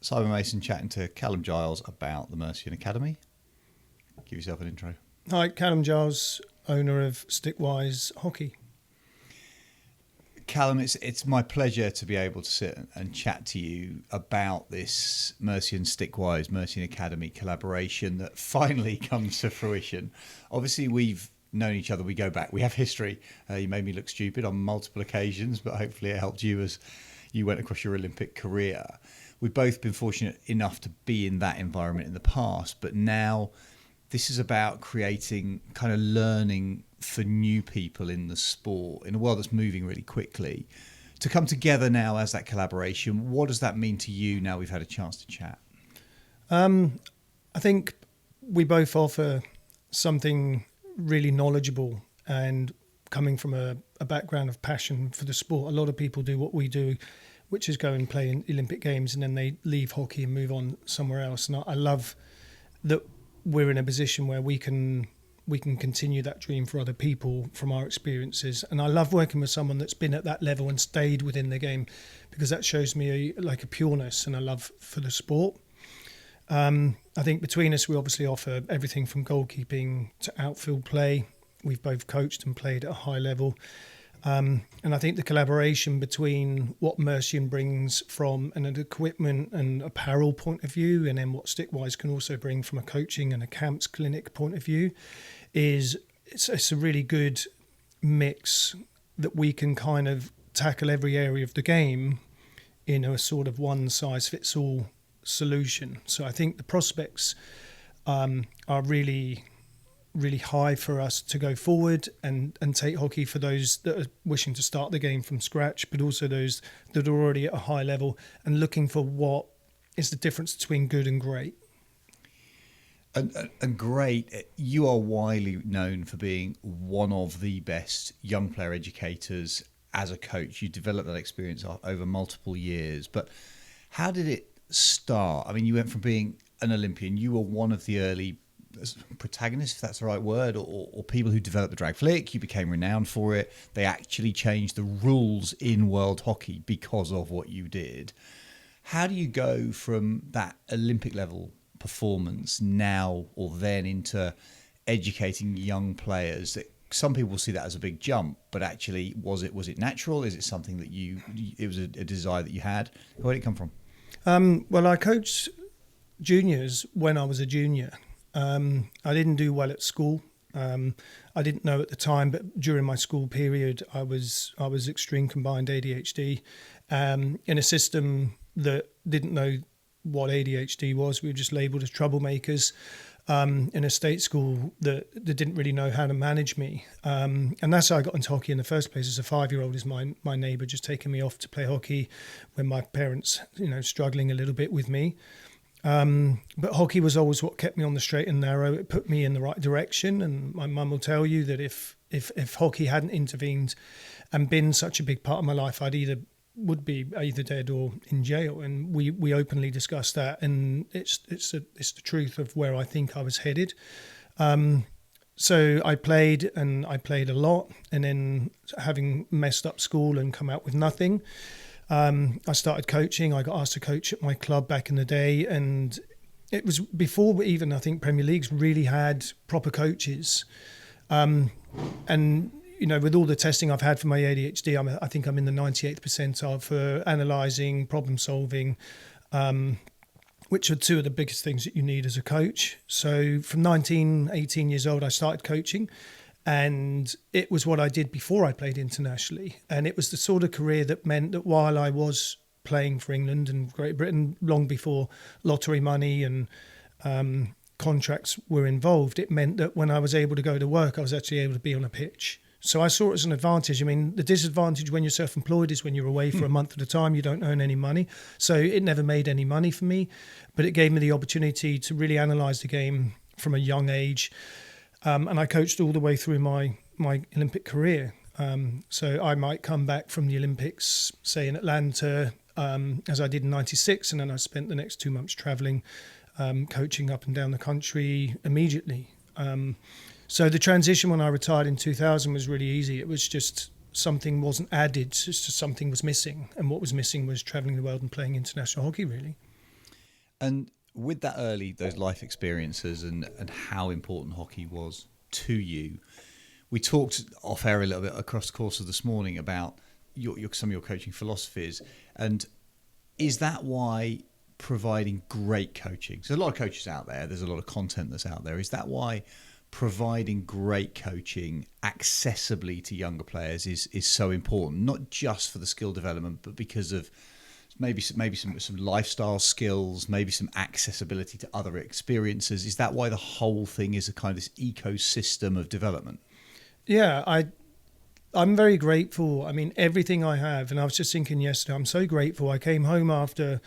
Simon Mason chatting to Calum Giles about the Mercian Academy. Give yourself an intro. Hi, Calum Giles, owner of Stickwise Hockey. Calum, it's my pleasure to be able to sit and chat to you about this Mercian Academy collaboration that finally comes to fruition. Obviously, we've known each other, we go back, we have history. You made me look stupid on multiple occasions, but hopefully it helped you as you went across your Olympic career. We've both been fortunate enough to be in that environment in the past, but now this is about creating kind of learning for new people in the sport, in a world that's moving really quickly. To come together now as that collaboration, what does that mean to you now we've had a chance to chat? I think we both offer something really knowledgeable, and coming from a background of passion for the sport. A lot of people do what we do, which is go and play in Olympic Games and then they leave hockey and move on somewhere else. And I love that we're in a position where we can continue that dream for other people from our experiences. And I love working with someone that's been at that level and stayed within the game, because that shows me a pureness and a love for the sport. I think between us, we obviously offer everything from goalkeeping to outfield play. We've both coached and played at a high level. And I think the collaboration between what Mercian brings from an equipment and apparel point of view, and then what Stickwise can also bring from a coaching and a camps clinic point of view, it's a really good mix that we can kind of tackle every area of the game in a sort of one-size-fits-all solution. So I think the prospects are really high for us to go forward and take hockey for those that are wishing to start the game from scratch, but also those that are already at a high level and looking for what is the difference between good and great. And great, you are widely known for being one of the best young player educators as a coach. You developed that experience over multiple years, but how did it start? I mean, you went from being an Olympian, you were one of the early protagonists, if that's the right word, or people who developed the drag flick. You became renowned for it. They actually changed the rules in world hockey because of what you did. How do you go from that Olympic level performance now or then into educating young players? That some people see that as a big jump, but actually was it natural? Is it something that it was a desire that you had? Where did it come from? Well, I coached juniors when I was a junior. I didn't do well at school. I didn't know at the time, but during my school period, I was extreme combined ADHD, in a system that didn't know what ADHD was. We were just labelled as troublemakers, in a state school that didn't really know how to manage me. And that's how I got into hockey in the first place. As a 5-year-old, is my neighbour just taking me off to play hockey when my parents, struggling a little bit with me. But hockey was always what kept me on the straight and narrow. It put me in the right direction. And my mum will tell you that if hockey hadn't intervened and been such a big part of my life, would be either dead or in jail. And we openly discussed that. And it's the truth of where I think I was headed. So I played a lot. And then, having messed up school and come out with nothing, I started coaching. I got asked to coach at my club back in the day, and it was before even I think Premier Leagues really had proper coaches. And with all the testing I've had for my ADHD, I think I'm in the 98th percentile for analysing, problem solving, which are two of the biggest things that you need as a coach. So from 18 years old, I started coaching. And it was what I did before I played internationally. And it was the sort of career that meant that while I was playing for England and Great Britain, long before lottery money and contracts were involved, it meant that when I was able to go to work, I was actually able to be on a pitch. So I saw it as an advantage. I mean, the disadvantage when you're self-employed is when you're away for a month at a time, you don't earn any money. So it never made any money for me, but it gave me the opportunity to really analyse the game from a young age. And I coached all the way through my Olympic career. So I might come back from the Olympics, say in Atlanta, as I did in 96, and then I spent the next 2 months travelling, coaching up and down the country immediately. So the transition when I retired in 2000 was really easy. It was just something wasn't added, it's just something was missing. And what was missing was travelling the world and playing international hockey, really. And with that those life experiences and how important hockey was to you, we talked off air a little bit across the course of this morning about some of your coaching philosophies. And is that why providing great coaching, so there's a lot of coaches out there, there's a lot of content that's out there, is that why providing great coaching accessibly to younger players is so important, not just for the skill development, but because of maybe some lifestyle skills, maybe some accessibility to other experiences? Is that why the whole thing is a kind of this ecosystem of development? Yeah, I'm very grateful. I mean, everything I have, and I was just thinking yesterday, I'm so grateful. I came home after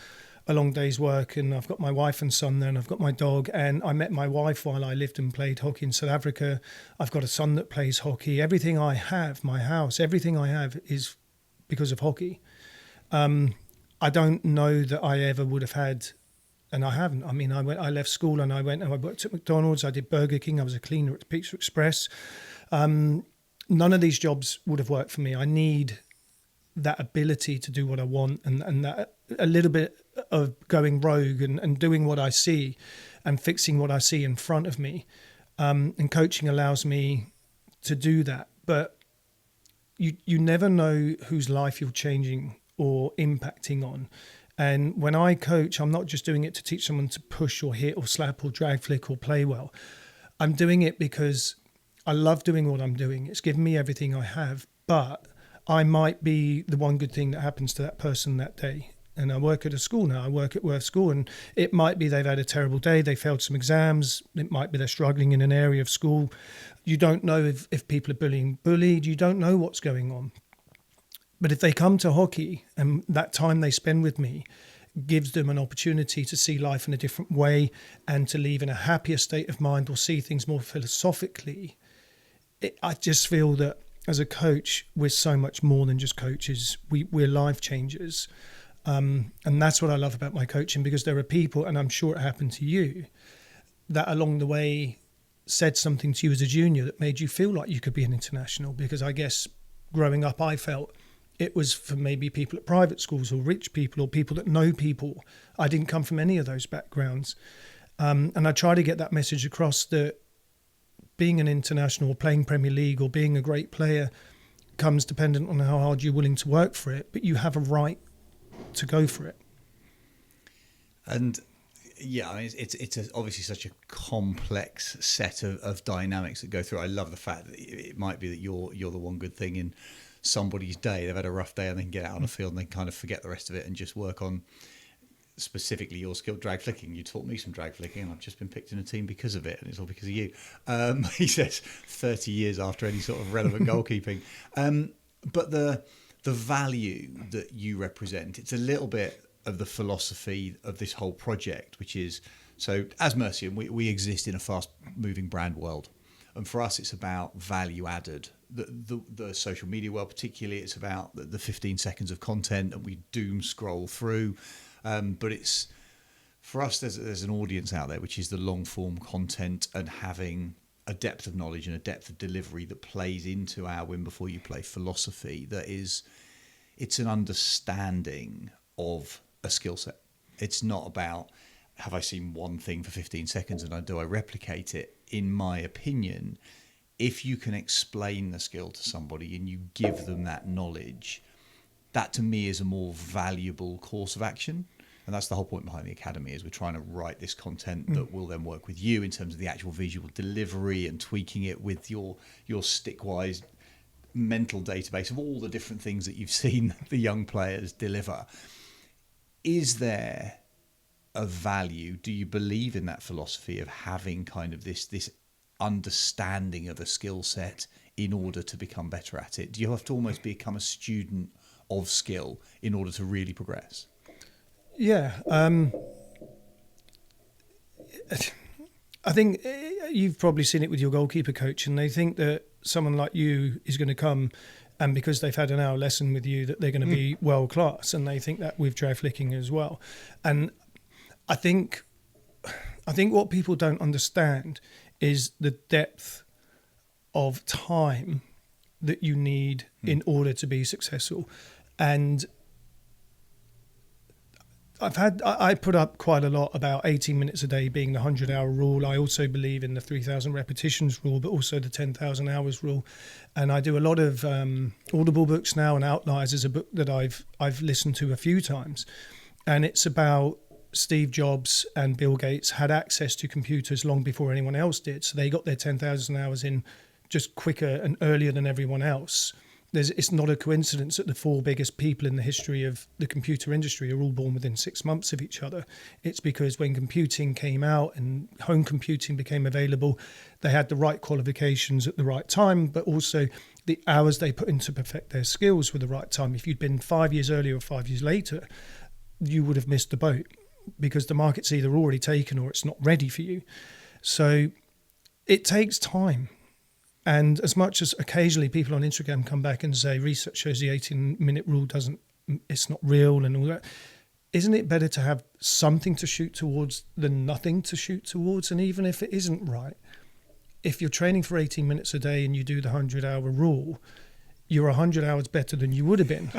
a long day's work, and I've got my wife and son there, and I've got my dog, and I met my wife while I lived and played hockey in South Africa. I've got a son that plays hockey. Everything I have, my house, everything I have is because of hockey. I don't know that I ever would have had, and I haven't. I mean, I left school and I worked at McDonald's. I did Burger King. I was a cleaner at Pizza Express. None of these jobs would have worked for me. I need that ability to do what I want, and that a little bit of going rogue and doing what I see and fixing what I see in front of me. And coaching allows me to do that. But you never know whose life you're changing or impacting on. And when I coach, I'm not just doing it to teach someone to push or hit or slap or drag flick or play well. I'm doing it because I love doing what I'm doing. It's given me everything I have, but I might be the one good thing that happens to that person that day. And I work at a school now. I work at Worth School, and it might be they've had a terrible day. They failed some exams. It might be they're struggling in an area of school. You don't know if people are being bullied. You don't know what's going on. But if they come to hockey and that time they spend with me gives them an opportunity to see life in a different way and to leave in a happier state of mind or see things more philosophically, I just feel that as a coach, we're so much more than just coaches. We're life changers. And that's what I love about my coaching, because there are people, and I'm sure it happened to you, that along the way said something to you as a junior that made you feel like you could be an international. Because I guess growing up, I felt it was for maybe people at private schools or rich people or people that know people. I didn't come from any of those backgrounds. And I try to get that message across that being an international or playing Premier League or being a great player comes dependent on how hard you're willing to work for it, but you have a right to go for it. And yeah, I mean, it's obviously such a complex set of dynamics that go through. I love the fact that it might be that you're the one good thing in somebody's day. They've had a rough day and they can get out on the field and they kind of forget the rest of it and just work on specifically your skill, drag flicking. You taught me some drag flicking and I've just been picked in a team because of it, and it's all because of you. He says 30 years after any sort of relevant goalkeeping. But the value that you represent, it's a little bit of the philosophy of this whole project, which is, so as Mercian, we exist in a fast-moving brand world. And for us, it's about value added. The social media world particularly, it's about the 15 seconds of content and we doom scroll through. But it's, for us, there's an audience out there, which is the long-form content and having a depth of knowledge and a depth of delivery that plays into our win before you play philosophy. It's an understanding of a skill set. It's not about, have I seen one thing for 15 seconds and do I replicate it? In my opinion, if you can explain the skill to somebody and you give them that knowledge, that to me is a more valuable course of action. And that's the whole point behind the academy, is we're trying to write this content that will then work with you in terms of the actual visual delivery and tweaking it with your Stickwise mental database of all the different things that you've seen the young players deliver. Is there a value? Do you believe in that philosophy of having kind of this understanding of a skill set in order to become better at it? Do you have to almost become a student of skill in order to really progress? Yeah. I think you've probably seen it with your goalkeeper coach, and they think that someone like you is going to come, and because they've had an hour lesson with you, that they're going to be world class, and they think that with drag flicking as well. And I think what people don't understand is the depth of time that you need in order to be successful. And I put up quite a lot about 18 minutes a day being the 100-hour rule. I also believe in the 3,000 repetitions rule, but also the 10,000 hours rule. And I do a lot of Audible books now, and Outliers is a book that I've listened to a few times. And it's about Steve Jobs and Bill Gates had access to computers long before anyone else did. So they got their 10,000 hours in just quicker and earlier than everyone else. It's not a coincidence that the four biggest people in the history of the computer industry are all born within 6 months of each other. It's because when computing came out and home computing became available, they had the right qualifications at the right time, but also the hours they put in to perfect their skills were the right time. If you'd been 5 years earlier or 5 years later, you would have missed the boat because the market's either already taken or it's not ready for you. So it takes time. And as much as occasionally people on Instagram come back and say research shows the 18-minute rule it's not real and all that, isn't it better to have something to shoot towards than nothing to shoot towards? And even if it isn't right, if you're training for 18 minutes a day and you do the 100-hour rule, you're 100 hours better than you would have been.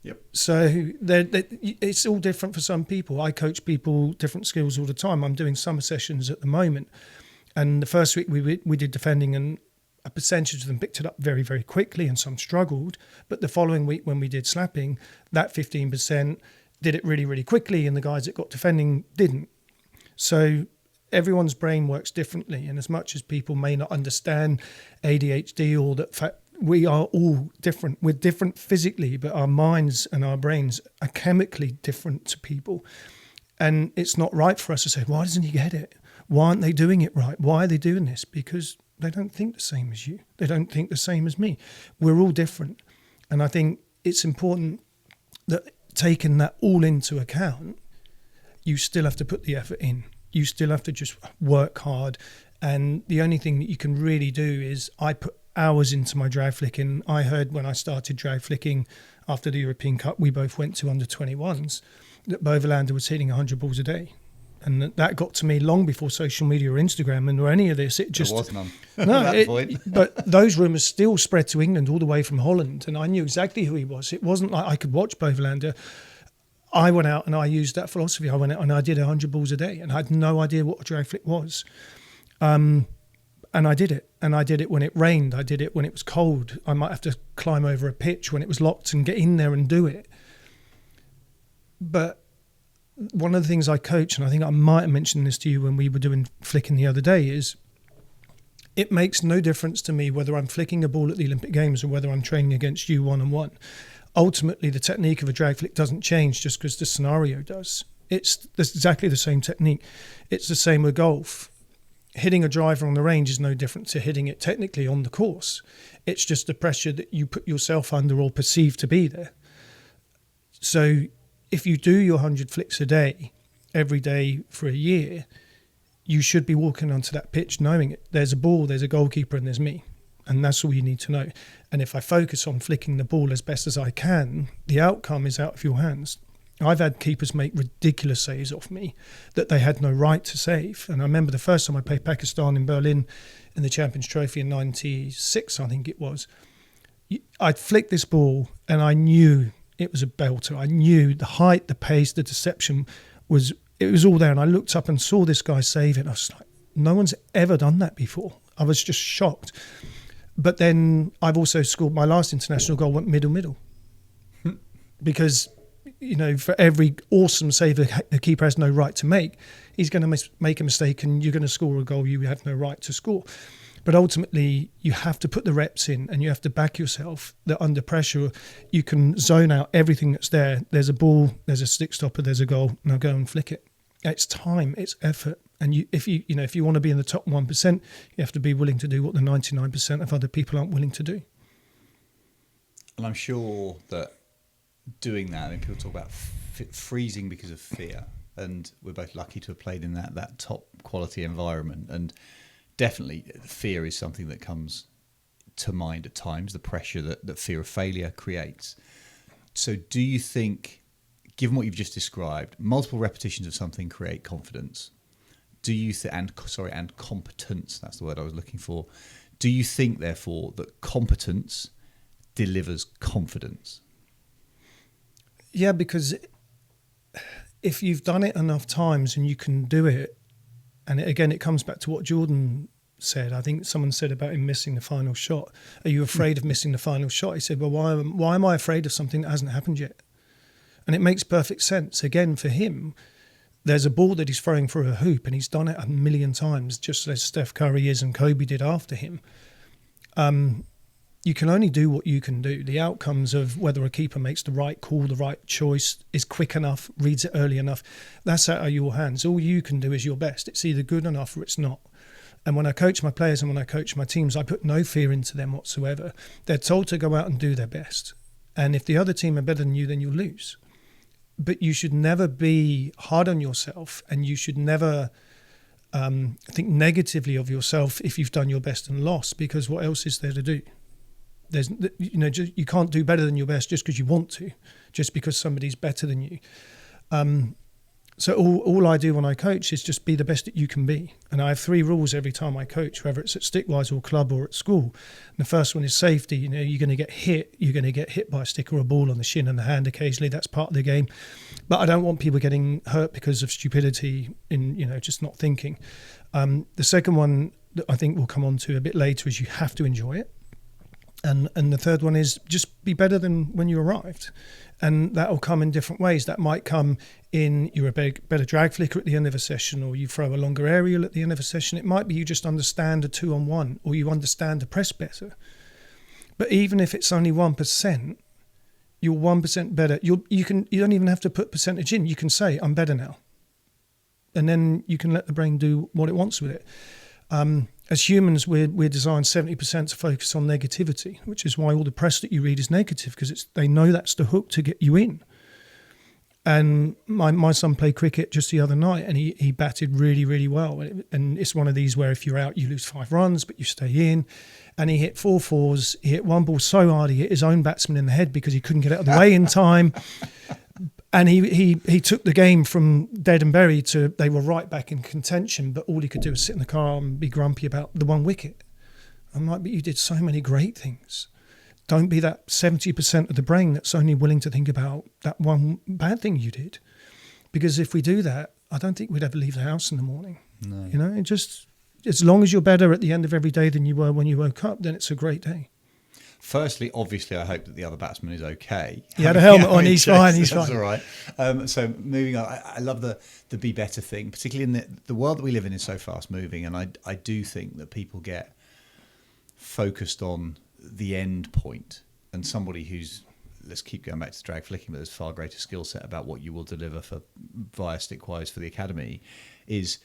Yep. So it's all different for some people. I coach people different skills all the time. I'm doing summer sessions at the moment. And the first week we did defending, and a percentage of them picked it up very, very quickly and some struggled. But the following week when we did slapping, that 15% did it really, really quickly, and the guys that got defending didn't. So everyone's brain works differently. And as much as people may not understand ADHD or that fact, we are all different. We're different physically, but our minds and our brains are chemically different to people. And it's not right for us to say, why doesn't he get it? Why aren't they doing it right? Why are they doing this? Because they don't think the same as you. They don't think the same as me. We're all different. And I think it's important that taking that all into account, you still have to put the effort in. You still have to just work hard. And the only thing that you can really do is I put hours into my drag flicking. I heard when I started drag flicking after the European Cup, we both went to under 21s, that Bovelander was hitting 100 balls a day. And that got to me long before social media or Instagram and or any of this. It just there was none. No, at that point. But those rumours still spread to England all the way from Holland, and I knew exactly who he was. It wasn't like I could watch Bovelander. I went out and I used that philosophy. I went out and I did 100 balls a day, and I had no idea what a drag flick was. And I did it. And I did it when it rained. I did it when it was cold. I might have to climb over a pitch when it was locked and get in there and do it. But one of the things I coach, and I think I might have mentioned this to you when we were doing flicking the other day, is it makes no difference to me whether I'm flicking a ball at the Olympic Games or whether I'm training against you one-on-one. Ultimately, the technique of a drag flick doesn't change just because the scenario does. It's exactly the same technique. It's the same with golf. Hitting a driver on the range is no different to hitting it technically on the course. It's just the pressure that you put yourself under or perceive to be there. So if you do your 100 flicks a day, every day for a year, you should be walking onto that pitch knowing it. There's a ball, there's a goalkeeper, and there's me. And that's all you need to know. And if I focus on flicking the ball as best as I can, the outcome is out of your hands. I've had keepers make ridiculous saves off me that they had no right to save. And I remember the first time I played Pakistan in Berlin in the Champions Trophy in 96, I think it was. I'd flicked this ball and I knew it was a belter. I knew the height, the pace, the deception it was all there. And I looked up and saw this guy save it. I was like, no one's ever done that before. I was just shocked. But then I've also scored, my last international goal went middle. Because, you know, for every awesome save a keeper has no right to make, he's going to make a mistake and you're going to score a goal you have no right to score. But ultimately, you have to put the reps in and you have to back yourself that under pressure, you can zone out everything that's there. There's a ball, there's a stick stopper, there's a goal, now go and flick it. It's time, it's effort. And if you want to be in the top 1%, you have to be willing to do what the 99% of other people aren't willing to do. And I'm sure that doing that, I mean, people talk about freezing because of fear. And we're both lucky to have played in that top quality environment. And definitely fear is something that comes to mind at times, the pressure that fear of failure creates. So do you think, given what you've just described, multiple repetitions of something create confidence? Do you and competence, that's the word I was looking for. Do you think, therefore, that competence delivers confidence? Yeah, because if you've done it enough times and you can do it, and it comes back to what Jordan said. I think someone said about him missing the final shot. Are you afraid of missing the final shot? He said, well, why am I afraid of something that hasn't happened yet? And it makes perfect sense. Again, for him, there's a ball that he's throwing through a hoop, and he's done it a million times, just as Steph Curry is and Kobe did after him. You can only do what you can do. The outcomes of whether a keeper makes the right call, the right choice, is quick enough, reads it early enough, that's out of your hands. All you can do is your best. It's either good enough or it's not. And when I coach my players and when I coach my teams, I put no fear into them whatsoever. They're told to go out and do their best. And if the other team are better than you, then you'll lose. But you should never be hard on yourself, and you should never think negatively of yourself if you've done your best and lost, because what else is there to do? There's, you can't do better than your best just because you want to, just because somebody's better than you. So all I do when I coach is just be the best that you can be. And I have 3 rules every time I coach, whether it's at Stickwise or club or at school. And the first one is safety. You're going to get hit. You're going to get hit by a stick or a ball on the shin and the hand occasionally. That's part of the game. But I don't want people getting hurt because of stupidity in, just not thinking. The second one that I think we'll come on to a bit later is you have to enjoy it. And the third one is just be better than when you arrived. And that will come in different ways. That might come in you're a better drag flicker at the end of a session, or you throw a longer aerial at the end of a session. It might be you just understand a 2-on-1, or you understand the press better. But even if it's only 1%, you're 1% better. You don't even have to put percentage in. You can say, I'm better now. And then you can let the brain do what it wants with it. As humans, we're designed 70% to focus on negativity, which is why all the press that you read is negative, because they know that's the hook to get you in. And my son played cricket just the other night, and he batted really, really well. And it's one of these where if you're out, you lose 5 runs, but you stay in. And he hit 4 fours. He hit one ball so hard, he hit his own batsman in the head because he couldn't get out of the way in time. And he took the game from dead and buried to they were right back in contention, but all he could do was sit in the car and be grumpy about the 1 wicket. I'm like, but you did so many great things. Don't be that 70% of the brain that's only willing to think about that one bad thing you did. Because if we do that, I don't think we'd ever leave the house in the morning. No. Just as long as you're better at the end of every day than you were when you woke up, then it's a great day. Firstly, obviously, I hope that the other batsman is okay. He had a helmet on. He's fine. He's That's fine. All right. So moving on, I love the be better thing, particularly in the world that we live in is so fast moving, and I do think that people get focused on the end point, and somebody who's, let's keep going back to drag flicking, but there's far greater skill set about what you will deliver via Stickwise for the academy, is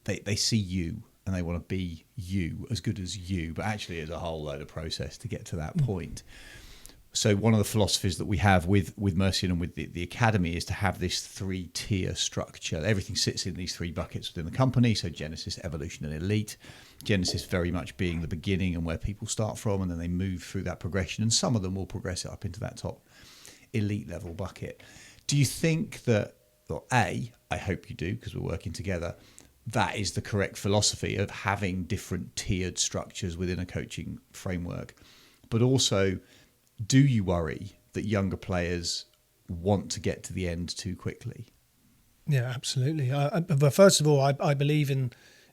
they see you. And they want to be you, as good as you, but actually it's a whole load of process to get to that point. So one of the philosophies that we have with Mercian and with the academy is to have this 3-tier structure. Everything sits in these 3 buckets within the company. So Genesis, Evolution, and Elite. Genesis very much being the beginning and where people start from, and then they move through that progression. And some of them will progress it up into that top elite level bucket. Do you think that, well, I hope you do, because we're working together, that is the correct philosophy of having different tiered structures within a coaching framework? But also, do you worry that younger players want to get to the end too quickly? Yeah, absolutely. But first of all, I believe in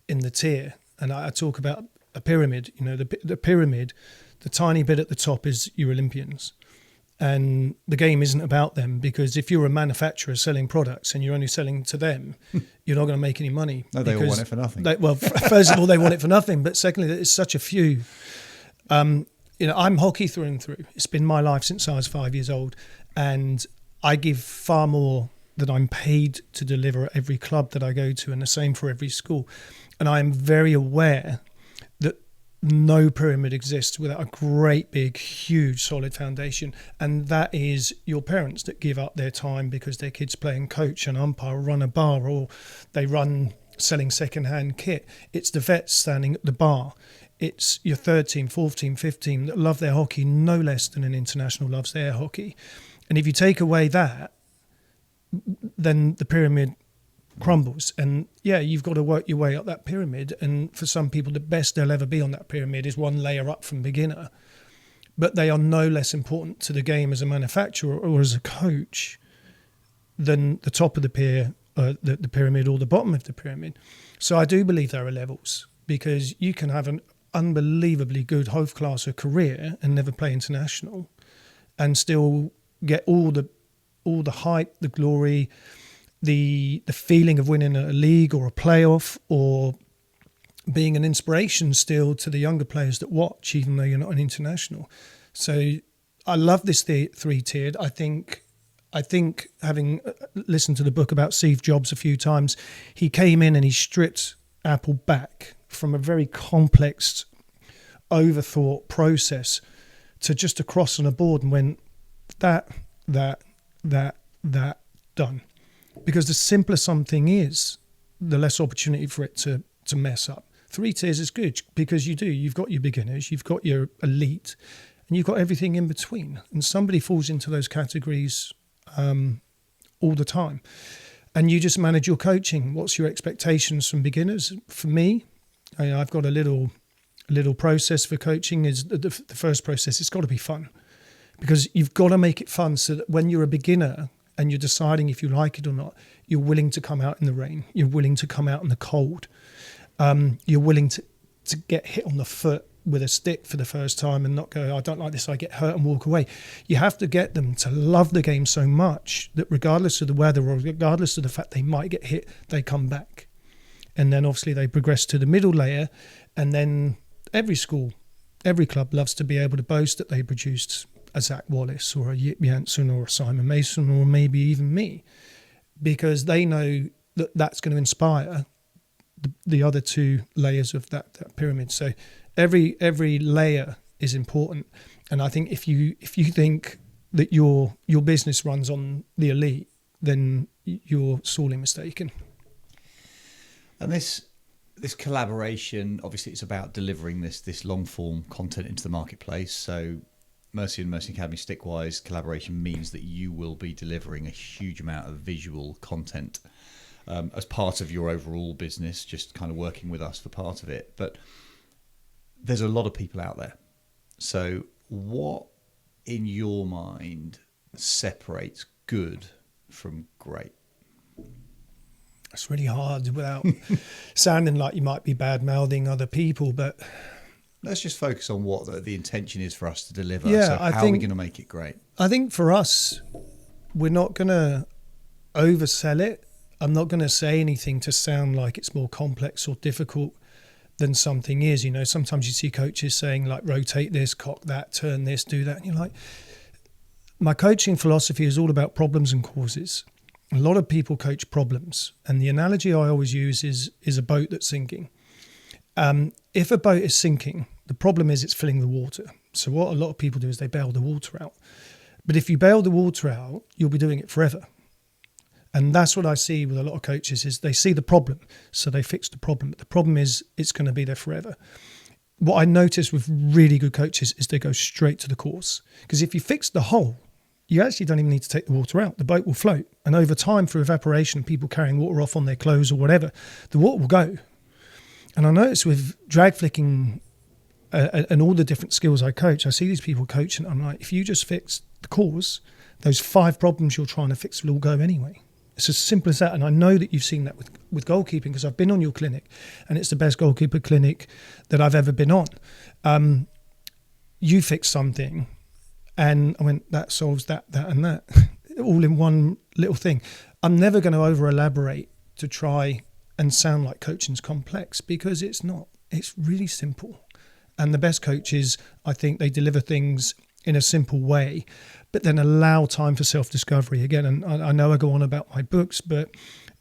the tier, and I talk about a pyramid. The pyramid, the tiny bit at the top is your Olympians. And the game isn't about them, because if you're a manufacturer selling products and you're only selling to them, you're not going to make any money. No, they all want it for nothing. First of all, they want it for nothing. But secondly, it's such a few. I'm hockey through and through. It's been my life since I was 5 years old. And I give far more than I'm paid to deliver at every club that I go to, and the same for every school. And I am very aware that no pyramid exists without a great big huge solid foundation, and that is your parents that give up their time because their kids play and coach and umpire, run a bar, or they run selling second-hand kit. It's the vets standing at the bar. It's your third team, fourth team, fifth team that love their hockey no less than an international loves their hockey. And if you take away that, then the pyramid crumbles. And yeah, you've got to work your way up that pyramid. And for some people, the best they'll ever be on that pyramid is one layer up from beginner. But they are no less important to the game as a manufacturer or as a coach than the top of the the pyramid or the bottom of the pyramid. So I do believe there are levels, because you can have an unbelievably good Hoofdklasse career and never play international, and still get all the hype, the glory, the feeling of winning a league or a playoff, or being an inspiration still to the younger players that watch, even though you're not an international. So I love this three-tiered. I think having listened to the book about Steve Jobs a few times, he came in and he stripped Apple back from a very complex, overthought process to just a cross on a board and went, that, done. Because the simpler something is, the less opportunity for it to mess up. 3 tiers is good because you've got your beginners, you've got your elite, and you've got everything in between. And somebody falls into those categories all the time. And you just manage your coaching. What's your expectations from beginners? For me, I've got a little process for coaching. Is the first process, it's got to be fun. Because you've got to make it fun so that when you're a beginner and you're deciding if you like it or not, you're willing to come out in the rain. You're willing to come out in the cold. You're willing to get hit on the foot with a stick for the first time and not go, I don't like this, I get hurt, and walk away. You have to get them to love the game so much that regardless of the weather or regardless of the fact they might get hit, they come back. And then obviously they progress to the middle layer, and then every school, every club loves to be able to boast that they produced a Zach Wallace or a Jip Janssen or a Simon Mason or maybe even me, because they know that that's going to inspire the other 2 layers of that pyramid. So every layer is important, and I think if you think that your business runs on the elite, then you're sorely mistaken. And this collaboration, obviously, it's about delivering this long form content into the marketplace. So Mercian Academy Stickwise collaboration means that you will be delivering a huge amount of visual content as part of your overall business, just kind of working with us for part of it. But there's a lot of people out there. So what, in your mind, separates good from great? It's really hard without sounding like you might be bad-mouthing other people, but let's just focus on what the intention is for us to deliver. Yeah, so how are we going to make it great? I think for us, we're not going to oversell it. I'm not going to say anything to sound like it's more complex or difficult than something is. You know, sometimes you see coaches saying like, rotate this, cock that, turn this, do that. And you're like, my coaching philosophy is all about problems and causes. A lot of people coach problems. And the analogy I always use is a boat that's sinking. If a boat is sinking, the problem is it's filling the water. So what a lot of people do is they bail the water out. But if you bail the water out, you'll be doing it forever. And that's what I see with a lot of coaches is they see the problem, so they fix the problem. But the problem is it's going to be there forever. What I notice with really good coaches is they go straight to the cause. Because if you fix the hole, you actually don't even need to take the water out. The boat will float. And over time, through evaporation, people carrying water off on their clothes or whatever, the water will go. And I notice with drag flicking and all the different skills I coach, I see these people coach and I'm like, if you just fix the cause, those 5 problems you're trying to fix will all go anyway. It's as simple as that. And I know that you've seen that with goalkeeping because I've been on your clinic and it's the best goalkeeper clinic that I've ever been on. You fix something and I went, that solves that and that, all in one little thing. I'm never going to over elaborate to try and sound like coaching's complex because it's not. It's really simple. And the best coaches, I think they deliver things in a simple way, but then allow time for self-discovery again. And I know I go on about my books, but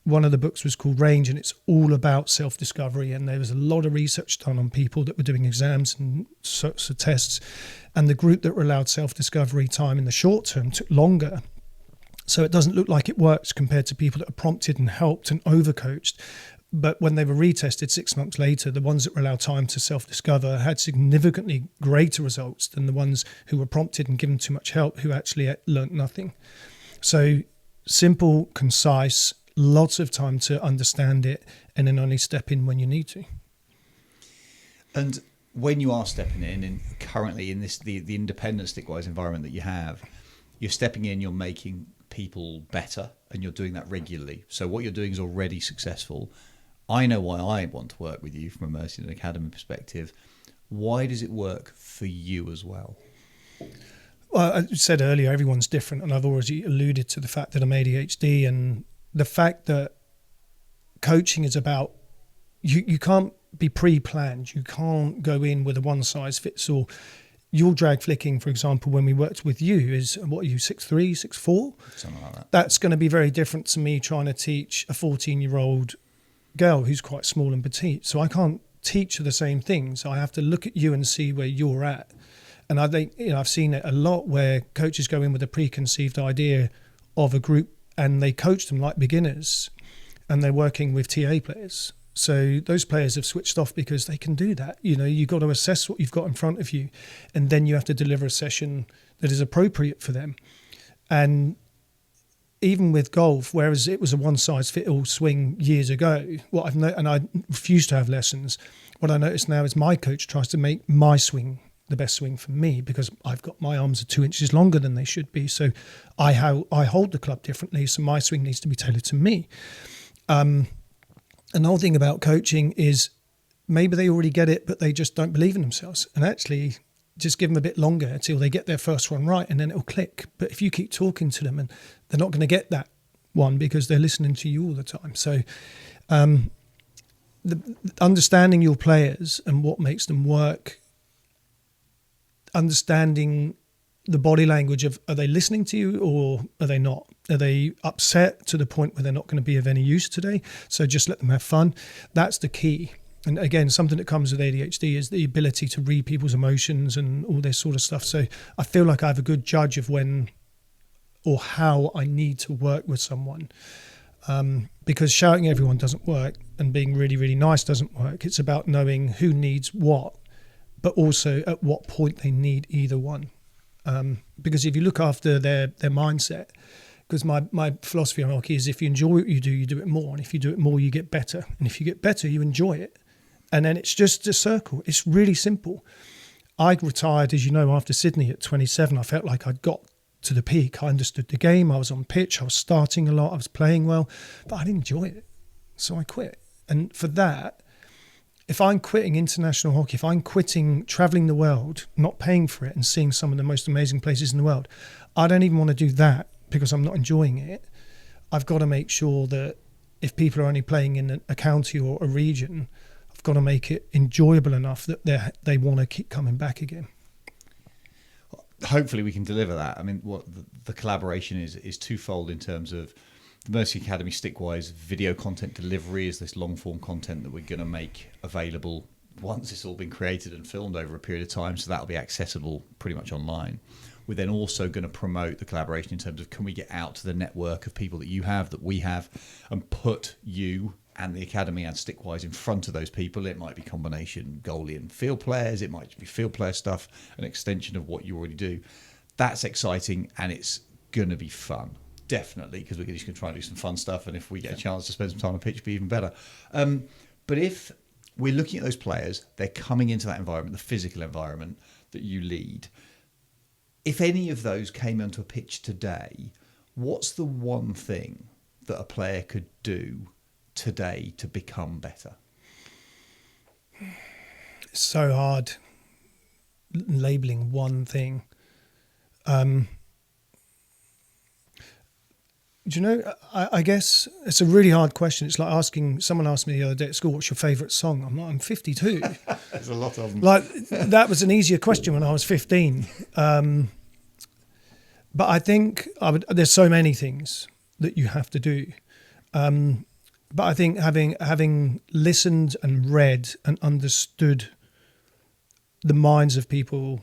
one of the books was called Range and it's all about self-discovery. And there was a lot of research done on people that were doing exams and sorts of tests. And the group that were allowed self-discovery time in the short term took longer. So it doesn't look like it works compared to people that are prompted and helped and overcoached. But when they were retested 6 months later, the ones that were allowed time to self-discover had significantly greater results than the ones who were prompted and given too much help, who actually learnt nothing. So simple, concise, lots of time to understand it, and then only step in when you need to. And when you are stepping in, and currently in this the independent Stickwise environment that you have, you're stepping in, you're making people better, and you're doing that regularly. So what you're doing is already successful. I know why I want to work with you from a Mercian Academy perspective. Why does it work for you as well? Well, I said earlier, everyone's different, and I've already alluded to the fact that I'm ADHD, and the fact that coaching is about you can't be pre-planned. You can't go in with a one-size-fits-all. Your drag flicking, for example, when we worked with you, is, what are you, 6'3", 6'4"? Something like that. That's going to be very different to me trying to teach a 14-year-old girl who's quite small and petite. So I can't teach her the same things. I have to look at you and see where you're at. And I think, I've seen it a lot where coaches go in with a preconceived idea of a group and they coach them like beginners, and they're working with TA players. So those players have switched off because they can do that. You've got to assess what you've got in front of you, and then you have to deliver a session that is appropriate for them. And even with golf, whereas it was a one-size-fits-all swing years ago, and I refused to have lessons, what I notice now is my coach tries to make my swing the best swing for me, because I've got my arms are 2 inches longer than they should be. So I hold the club differently, so my swing needs to be tailored to me. And the whole thing about coaching is maybe they already get it, but they just don't believe in themselves. And actually, just give them a bit longer until they get their first one right, and then it'll click. But if you keep talking to them, and they're not going to get that one because they're listening to you all the time. So understanding your players and what makes them work, understanding the body language of, are they listening to you or are they not? Are they upset to the point where they're not going to be of any use today? So just let them have fun. That's the key. And again, something that comes with ADHD is the ability to read people's emotions and all this sort of stuff. So I feel like I have a good judge of when or how I need to work with someone. Because shouting at everyone doesn't work, and being really, really nice doesn't work. It's about knowing who needs what, but also at what point they need either one. Because if you look after their mindset, because my philosophy on hockey is, if you enjoy what you do it more. And if you do it more, you get better. And if you get better, you enjoy it. And then it's just a circle. It's really simple. I retired, as you know, after Sydney at 27. I felt like I'd got to the peak. I understood the game. I was on pitch. I was starting a lot. I was playing well. But I didn't enjoy it. So I quit. And for that, if I'm quitting international hockey, if I'm quitting travelling the world, not paying for it and seeing some of the most amazing places in the world, I don't even want to do that because I'm not enjoying it. I've got to make sure that if people are only playing in a county or a region, I've got to make it enjoyable enough that they want to keep coming back again. Hopefully we can deliver that. I mean, what the collaboration is twofold in terms of the Mercy Academy Stickwise video content delivery is this long form content that we're going to make available once it's all been created and filmed over a period of time. So that'll be accessible pretty much online. We're then also going to promote the collaboration in terms of, can we get out to the network of people that you have, that we have, and put you and the Academy and Stickwise in front of those people. It might be combination goalie and field players. It might be field player stuff, an extension of what you already do. That's exciting, and it's going to be fun. Definitely, because we're just going to try and do some fun stuff, and if we get a chance to spend some time on pitch, it'd be even better. But if we're looking at those players, they're coming into that environment, the physical environment that you lead. If any of those came onto a pitch today, what's the one thing that a player could do today to become better? It's so hard labeling one thing. Do you know, I guess it's a really hard question. It's like someone asked me the other day at school, what's your favourite song? I'm 52. There's a lot of them. Like, that was an easier question when I was 15. But I think there's so many things that you have to do. But I think having listened and read and understood the minds of people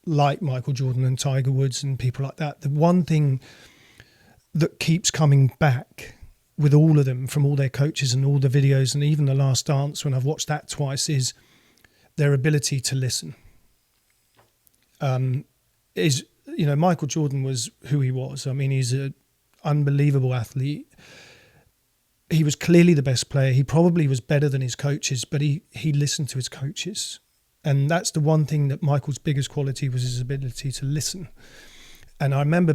like Michael Jordan and Tiger Woods and people like that, the one thing that keeps coming back with all of them, from all their coaches and all the videos, and even The Last Dance, when I've watched that twice, is their ability to listen. Michael Jordan was who he was. I mean, he's an unbelievable athlete. He was clearly the best player. He probably was better than his coaches, but he listened to his coaches. And that's the one thing that Michael's biggest quality was, his ability to listen. And I remember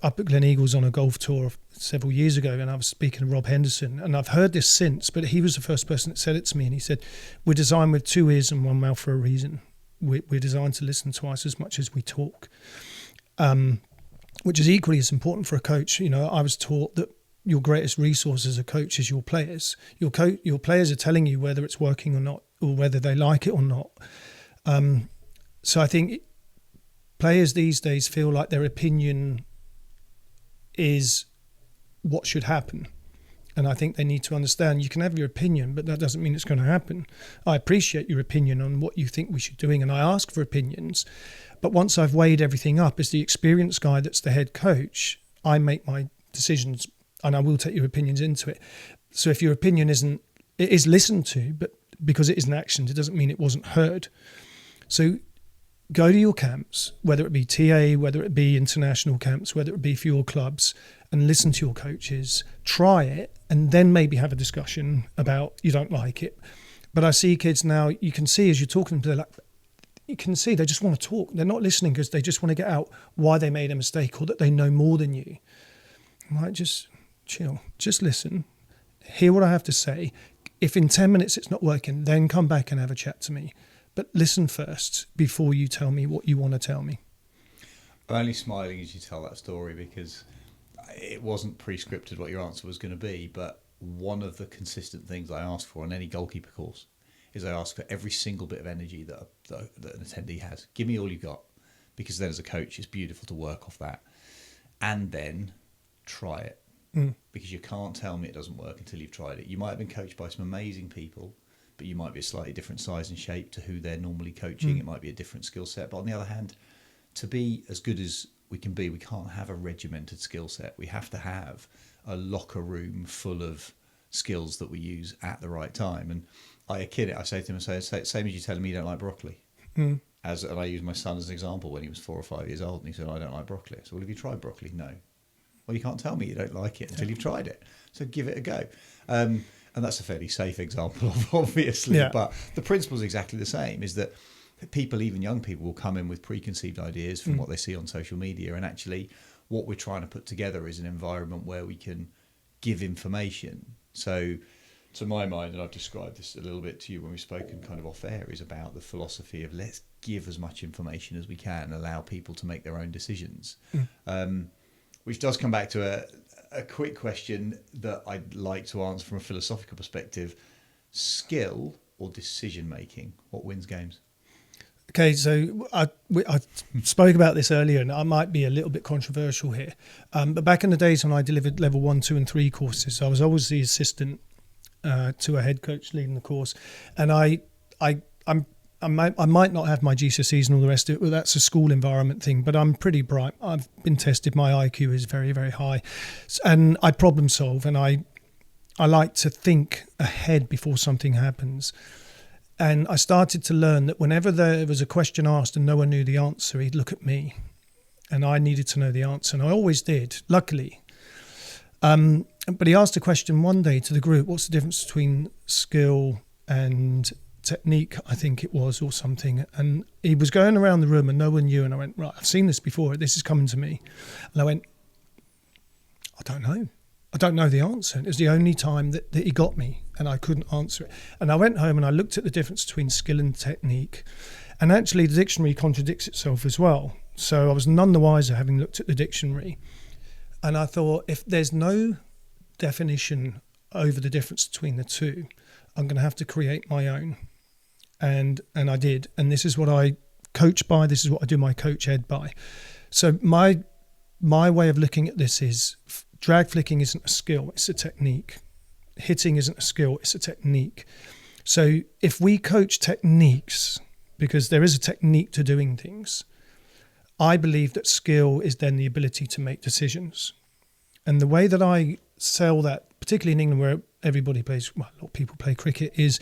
up at Glen Eagles on a golf tour several years ago, and I was speaking to Rob Henderson, and I've heard this since, but he was the first person that said it to me, and he said, we're designed with 2 ears and 1 mouth for a reason. We're designed to listen twice as much as we talk, which is equally as important for a coach. You know, I was taught that your greatest resource as a coach is your players. Your players are telling you whether it's working or not, or whether they like it or not. So I think players these days feel like their opinion is what should happen. And I think they need to understand you can have your opinion, but that doesn't mean it's going to happen. I appreciate your opinion on what you think we should be doing, and I ask for opinions. But once I've weighed everything up, as the experienced guy that's the head coach, I make my decisions, and I will take your opinions into it. So if your opinion it is listened to, but because it isn't actioned, it doesn't mean it wasn't heard. So go to your camps, whether it be TA, whether it be international camps, whether it be for your clubs, and listen to your coaches, try it, and then maybe have a discussion about you don't like it. But I see kids now, you can see as you're talking to them, you can see they just want to talk. They're not listening because they just want to get out why they made a mistake or that they know more than you. I'm like, just chill, just listen, hear what I have to say. If in 10 minutes it's not working, then come back and have a chat to me. But listen first before you tell me what you want to tell me. I'm only smiling as you tell that story because it wasn't pre-scripted what your answer was going to be, but one of the consistent things I ask for on any goalkeeper course is I ask for every single bit of energy that an attendee has. Give me all you've got, because then as a coach it's beautiful to work off that. And then try it, because you can't tell me it doesn't work until you've tried it. You might have been coached by some amazing people, but you might be a slightly different size and shape to who they're normally coaching. It might be a different skill set. But on the other hand, to be as good as we can be, we can't have a regimented skill set. We have to have a locker room full of skills that we use at the right time. And I kid it. I say to him, same as you telling me you don't like broccoli. And I use my son as an example when he was 4 or 5 years old, and he said, I don't like broccoli. So, well, have you tried broccoli? No. Well, you can't tell me you don't like it until you've tried it. So give it a go. And that's a fairly safe example, obviously. Yeah. But the principle is exactly the same, is that people, even young people, will come in with preconceived ideas from what they see on social media. And actually what we're trying to put together is an environment where we can give information. So to my mind, and I've described this a little bit to you when we've spoken kind of off air, is about the philosophy of let's give as much information as we can and allow people to make their own decisions. Which does come back to a quick question that I'd like to answer from a philosophical perspective. Skill or decision making, what wins games? Okay, so I spoke about this earlier, and I might be a little bit controversial here. But back in the days when I delivered level 1, 2 and 3 courses, I was always the assistant to a head coach leading the course. And I might not have my GCSEs and all the rest of it, but that's a school environment thing. But I'm pretty bright. I've been tested. My IQ is very, very high. And I problem solve, and I like to think ahead before something happens. And I started to learn that whenever there was a question asked and no one knew the answer, he'd look at me. And I needed to know the answer. And I always did, luckily. But he asked a question one day to the group, what's the difference between skill and technique, I think it was, or something. And he was going around the room and no one knew. And I went, right, I've seen this before. This is coming to me. And I went, I don't know. I don't know the answer. It was the only time that he got me, and I couldn't answer it. And I went home and I looked at the difference between skill and technique. And actually the dictionary contradicts itself as well. So I was none the wiser having looked at the dictionary. And I thought, if there's no definition over the difference between the two, I'm going to have to create my own. And I did. And this is what I coach by. This is what I do my coach ed by. So my way of looking at this is drag flicking isn't a skill, it's a technique. Hitting isn't a skill, it's a technique. So if we coach techniques, because there is a technique to doing things, I believe that skill is then the ability to make decisions. And the way that I sell that, particularly in England where everybody plays, well, a lot of people play cricket, is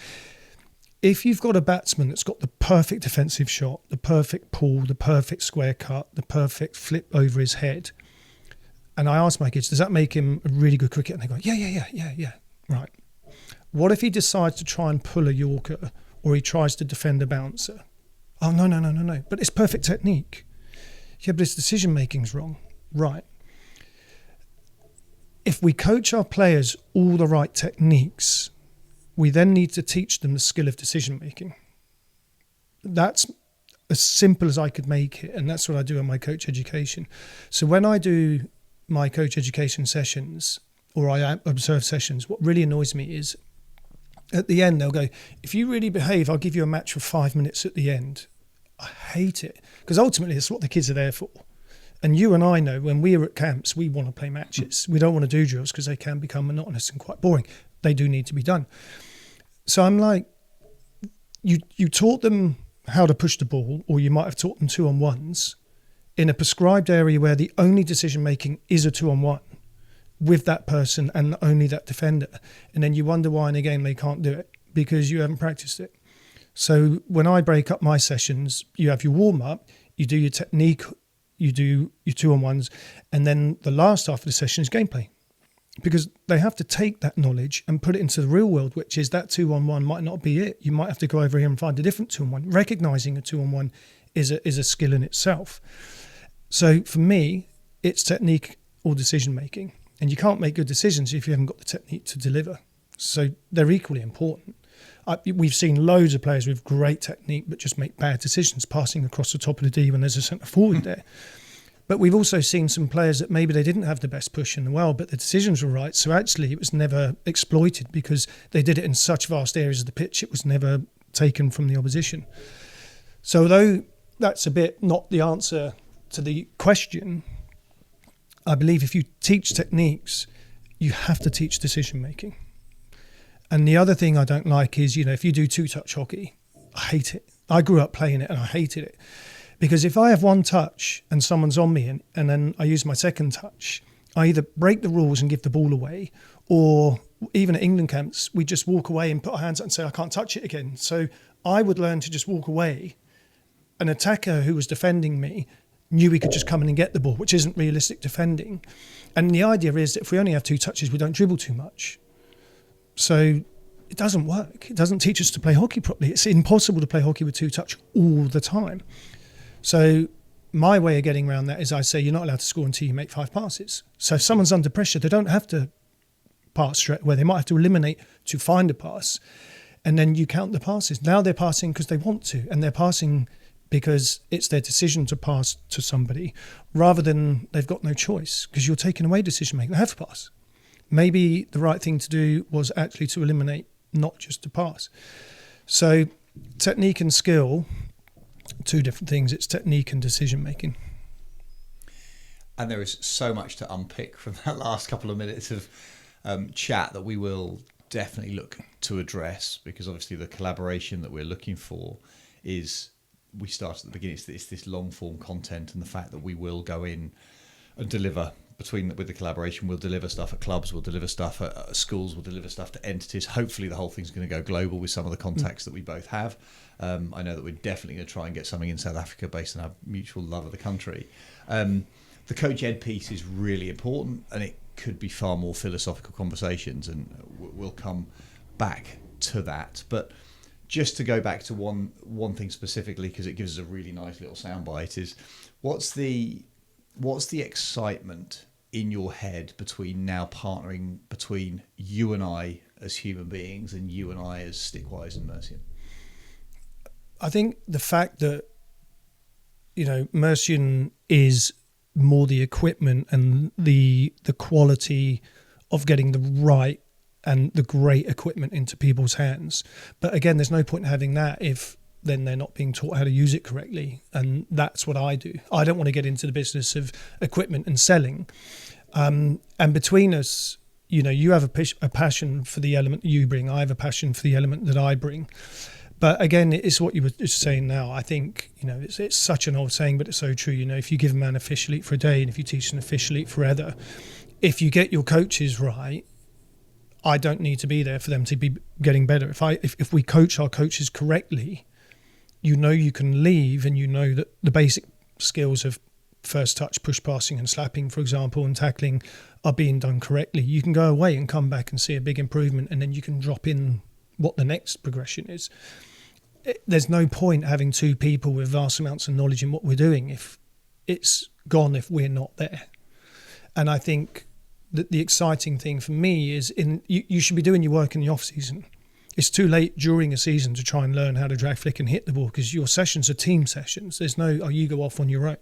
if you've got a batsman that's got the perfect defensive shot, the perfect pull, the perfect square cut, the perfect flip over his head, and I ask my kids, does that make him a really good cricketer? And they go, yeah. Right. What if he decides to try and pull a Yorker, or he tries to defend a bouncer? Oh, no. But it's perfect technique. Yeah, but his decision making's wrong. Right. if we coach our players all the right techniques, we then need to teach them the skill of decision making. That's as simple as I could make it, and that's what I do in my coach education. So when I do my coach education sessions, or I observe sessions, what really annoys me is at the end they'll go, if you really behave, I'll give you a match for 5 minutes at the end. I hate it, because ultimately it's what the kids are there for. And you and I know when we're at camps, we want to play matches. We don't want to do drills because they can become monotonous and quite boring. They do need to be done. So I'm like, you taught them how to push the ball, or you might have taught them 2-on-1s in a prescribed area where the only decision making is a 2-on-1 with that person and only that defender. And then you wonder why in a game they can't do it, because you haven't practiced it. So when I break up my sessions, you have your warm up, you do your technique, you do your 2-on-1s, and then the last half of the session is gameplay. Because they have to take that knowledge and put it into the real world, which is that 2-on-1 might not be it. You might have to go over here and find a different 2-on-1. Recognizing a 2-on-1 is a skill in itself. So for me, it's technique or decision making. And you can't make good decisions if you haven't got the technique to deliver. So they're equally important. We've seen loads of players with great technique but just make bad decisions, passing across the top of the D when there's a centre forward there. But we've also seen some players that maybe they didn't have the best push in the world, but the decisions were right. So actually it was never exploited because they did it in such vast areas of the pitch, it was never taken from the opposition. So although that's a bit not the answer to the question, I believe if you teach techniques, you have to teach decision making. And the other thing I don't like is, if you do 2-touch hockey, I hate it. I grew up playing it and I hated it. Because if I have one touch and someone's on me and then I use my second touch, I either break the rules and give the ball away, or even at England camps, we just walk away and put our hands up and say, I can't touch it again. So I would learn to just walk away. An attacker who was defending me knew he could just come in and get the ball, which isn't realistic defending. And the idea is that if we only have 2 touches, we don't dribble too much. So it doesn't work. It doesn't teach us to play hockey properly. It's impossible to play hockey with 2-touch all the time. So my way of getting around that is I say you're not allowed to score until you make 5 passes. So if someone's under pressure, they don't have to pass straight away. They might have to eliminate to find a pass. And then you count the passes. Now they're passing because they want to. And they're passing because it's their decision to pass to somebody, rather than they've got no choice because you're taking away decision making. They have to pass. Maybe the right thing to do was actually to eliminate, not just to pass. So technique and skill, 2 different things. It's technique and decision making. And there is so much to unpick from that last couple of minutes of chat that we will definitely look to address, because obviously the collaboration that we're looking for is, we started at the beginning, it's this long form content, and the fact that we will go in and deliver with the collaboration. We'll deliver stuff at clubs, we'll deliver stuff at schools, we'll deliver stuff to entities. Hopefully the whole thing's going to go global with some of the contacts that we both have. I know that we're definitely going to try and get something in South Africa based on our mutual love of the country. The coach ed piece is really important, and it could be far more philosophical conversations, and we'll come back to that. But just to go back to one thing specifically, because it gives us a really nice little soundbite, is what's the excitement in your head between now partnering between you and I as human beings and you and I as Stickwise and Mercian? I think the fact that, Mercian is more the equipment and the quality of getting the right and the great equipment into people's hands. But again, there's no point in having that if then they're not being taught how to use it correctly. And that's what I do. I don't want to get into the business of equipment and selling. And between us, you have a passion for the element you bring. I have a passion for the element that I bring. But again, it's what you were just saying now. I think, it's such an old saying, but it's so true. If you give a man a fish, he'll eat for a day, and if you teach an fish, he'll eat forever. If you get your coaches right, I don't need to be there for them to be getting better. If we coach our coaches correctly, you can leave, and that the basic skills of first touch, push passing and slapping, for example, and tackling are being done correctly. You can go away and come back and see a big improvement, and then you can drop in what the next progression is. There's no point having 2 people with vast amounts of knowledge in what we're doing if it's gone if we're not there. And I think the exciting thing for me is you should be doing your work in the off season. It's too late during a season to try and learn how to drag flick and hit the ball, because your sessions are team sessions. There's no, you go off on your own.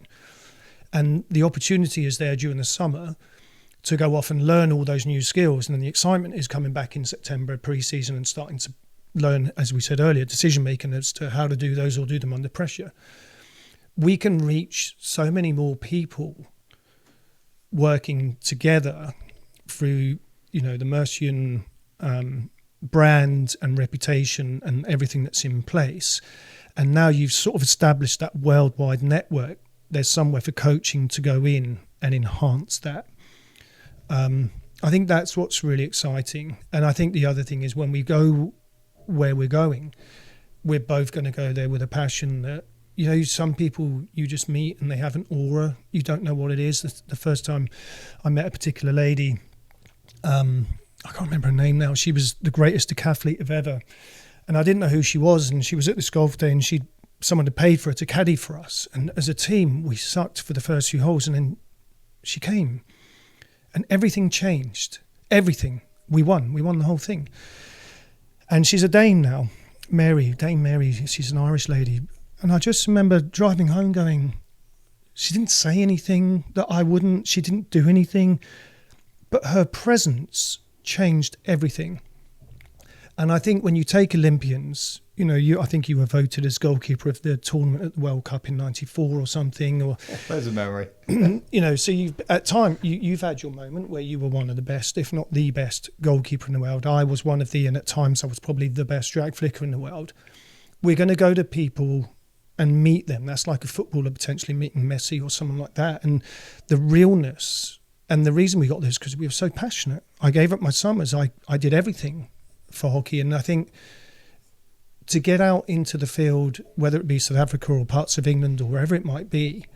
And the opportunity is there during the summer to go off and learn all those new skills. And then the excitement is coming back in September, pre-season, and starting to learn, as we said earlier, decision-making as to how to do those or do them under pressure. We can reach so many more people working together through, the Mercian brand and reputation and everything that's in place. And now you've sort of established that worldwide network. There's somewhere for coaching to go in and enhance that. I think that's what's really exciting. And I think the other thing is, when we go where we're going, we're both going to go there with a passion that, some people you just meet and they have an aura. You don't know what it is. The first time I met a particular lady, I can't remember her name now. She was the greatest decathlete of ever. And I didn't know who she was. And she was at this golf day, and someone had paid for her to caddy for us. And as a team, we sucked for the first few holes. And then she came and everything changed. Everything. We won. We won the whole thing. And she's a Dane now. Dame Mary. She's an Irish lady. And I just remember driving home going, she didn't say anything that I wouldn't. She didn't do anything. But her presence changed everything. And I think when you take Olympians, I think you were voted as goalkeeper of the tournament at the World Cup in '94 or something. Or there's a memory. So you've had your moment where you were one of the best, if not the best, goalkeeper in the world. I was one of and at times I was probably the best drag flicker in the world. We're going to go to people and meet them. That's like a footballer potentially meeting Messi or someone like that. And the realness. And the reason we got this is because we were so passionate. I gave up my summers. I did everything for hockey. And I think to get out into the field, whether it be South Africa or parts of England or wherever it might be,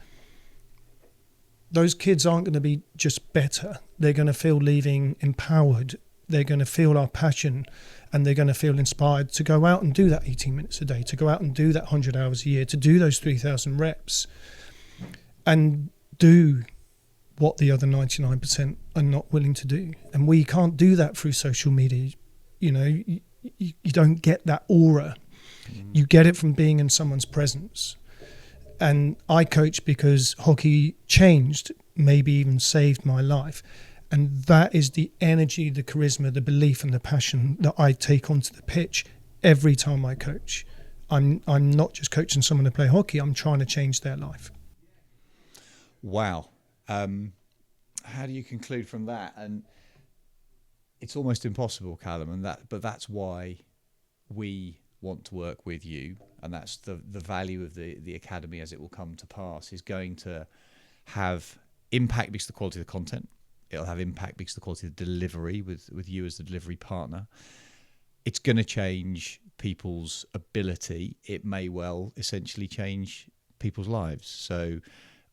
those kids aren't going to be just better. They're going to feel leaving empowered. They're going to feel our passion, and they're going to feel inspired to go out and do that 18 minutes a day, to go out and do that 100 hours a year, to do those 3,000 reps and do what the other 99% are not willing to do. And we can't do that through social media. You don't get that aura. You get it from being in someone's presence. And I coach because hockey changed, maybe even saved my life. And that is the energy, the charisma, the belief and the passion that I take onto the pitch every time I coach. I'm not just coaching someone to play hockey, I'm trying to change their life. Wow. How do you conclude from that? And it's almost impossible, Calum, but that's why we want to work with you, and that's the value of the academy as it will come to pass, is going to have impact because of the quality of the content. It'll have impact because of the quality of the delivery with you as the delivery partner. It's going to change people's ability. It may well essentially change people's lives. So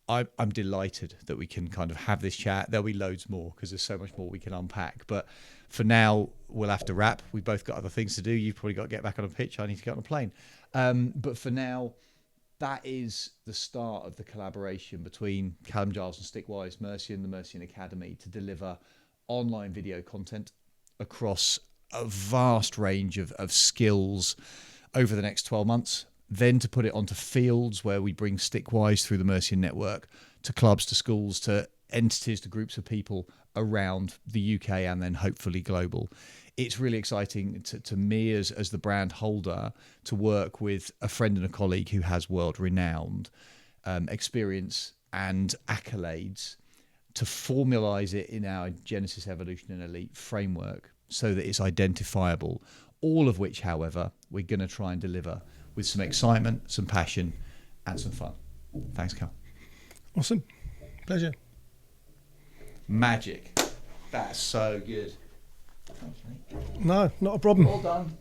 I'm delighted that we can kind of have this chat. There'll be loads more because there's so much more we can unpack. But for now, we'll have to wrap. We've both got other things to do. You've probably got to get back on a pitch. I need to get on a plane. But for now, that is the start of the collaboration between Calum Giles and Stickwise, Mercian, the Mercian Academy, to deliver online video content across a vast range of skills over the next 12 months. Then to put it onto fields where we bring Stickwise through the Mercian network to clubs, to schools, to entities, to groups of people around the UK and then hopefully global. It's really exciting to me as the brand holder to work with a friend and a colleague who has world-renowned experience and accolades to formalize it in our Genesis, Evolution and Elite framework so that it's identifiable, all of which, however, we're going to try and deliver with some excitement, some passion and some fun. Thanks, Cal. Awesome. Pleasure. Magic. That's so good. Thanks, mate. No, not a problem. Well done.